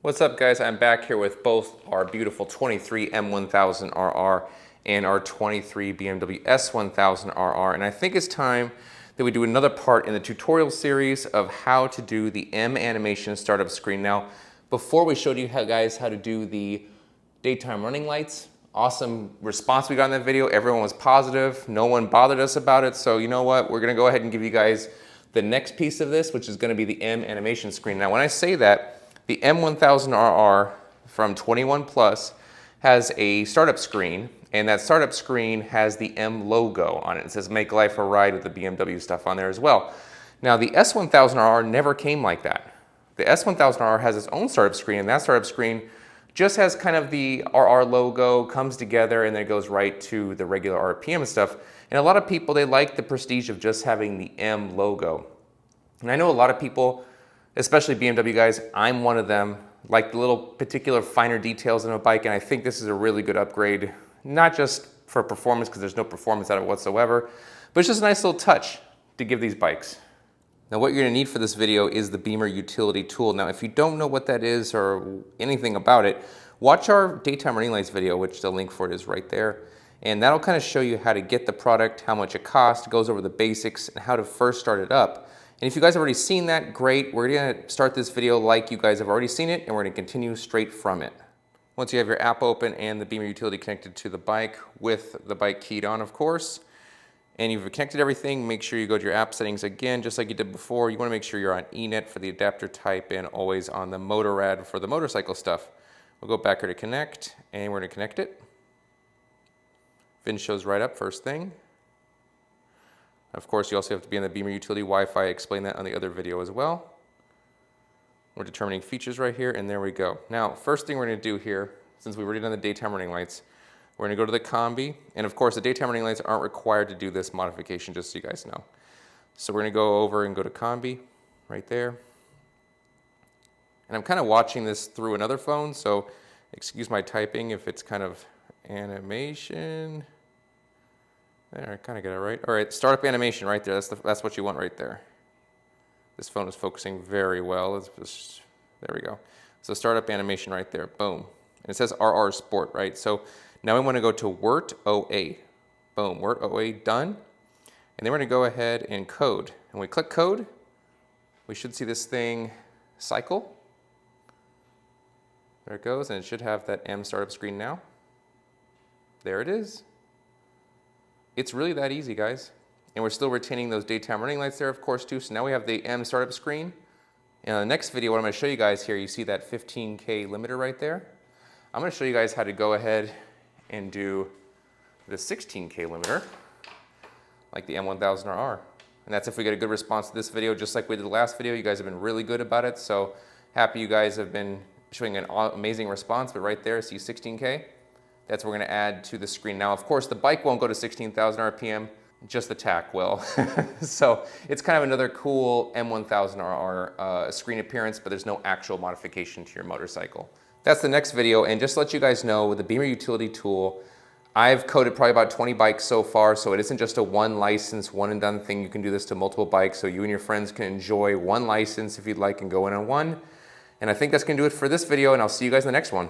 What's up, guys? I'm back here with both our beautiful 23 M1000RR and our 23 BMW S1000RR, and I think it's time that we do another part in the tutorial series of how to do the M animation startup screen. Now, before we showed you guys how to do the daytime running lights, awesome response we got in that video. Everyone was positive. No one bothered us about it. So you know what? We're gonna go ahead and give you guys the next piece of this, which is gonna be the M animation screen. Now, when I say that, the M1000RR from 21 Plus has a startup screen, and that startup screen has the M logo on it. It says "Make Life a Ride" with the BMW stuff on there as well. Now, the S1000RR never came like that. The S1000RR has its own startup screen, and that startup screen just has kind of the RR logo, comes together, and then it goes right to the regular RPM and stuff. And a lot of people, they like the prestige of just having the M logo. And I know a lot of people, especially BMW guys, I'm one of them, like the little particular finer details in a bike, and I think this is a really good upgrade, not just for performance, because there's no performance out of it whatsoever, but it's just a nice little touch to give these bikes. Now, what you're gonna need for this video is the Beamer utility tool. Now, if you don't know what that is or anything about it, watch our daytime running lights video, which the link for it is right there. And that'll kind of show you how to get the product, how much it costs, goes over the basics, and how to first start it up. And if you guys have already seen that, great. We're gonna start this video like you guys have already seen it, and we're gonna continue straight from it. Once you have your app open and the Beamer utility connected to the bike with the bike keyed on, of course, and you've connected everything, make sure you go to your app settings again, just like you did before. You wanna make sure you're on eNet for the adapter type and always on the Motorrad for the motorcycle stuff. We'll go back here to connect, and we're gonna connect it. VIN shows right up first thing. Of course, you also have to be in the Beamer utility Wi-Fi. I explained that on the other video as well. We're determining features right here, and there we go. Now, first thing we're gonna do here, since we've already done the daytime running lights, we're gonna go to the combi, and of course, the daytime running lights aren't required to do this modification, just so you guys know. So we're gonna go over and go to combi, right there. And I'm kind of watching this through another phone, so excuse my typing if it's kind of animation. There, I kind of got it right. All right, startup animation right there. That's what you want right there. This phone is focusing very well. There we go. So startup animation right there, boom. And it says RR Sport, right? So now we want to go to WERT OA. Boom, WERT OA done. And then we're going to go ahead and code. And when we click code, we should see this thing cycle. There it goes, and it should have that M startup screen now. There it is. It's really that easy, guys. And we're still retaining those daytime running lights there, of course, too. So now we have the M startup screen. And in the next video, what I'm gonna show you guys here, you see that 15K limiter right there? I'm gonna show you guys how to go ahead and do the 16K limiter, like the M1000RR. And that's if we get a good response to this video, just like we did the last video. You guys have been really good about it. So happy you guys have been showing an amazing response, but right there, see 16K? That's what we're gonna add to the screen. Now, of course, the bike won't go to 16,000 RPM, just the tack will. So it's kind of another cool M1000RR screen appearance, but there's no actual modification to your motorcycle. That's the next video, and just to let you guys know, with the Beamer utility tool, I've coded probably about 20 bikes so far, so it isn't just a one license, one and done thing. You can do this to multiple bikes, so you and your friends can enjoy one license if you'd like and go in on one. And I think that's gonna do it for this video, and I'll see you guys in the next one.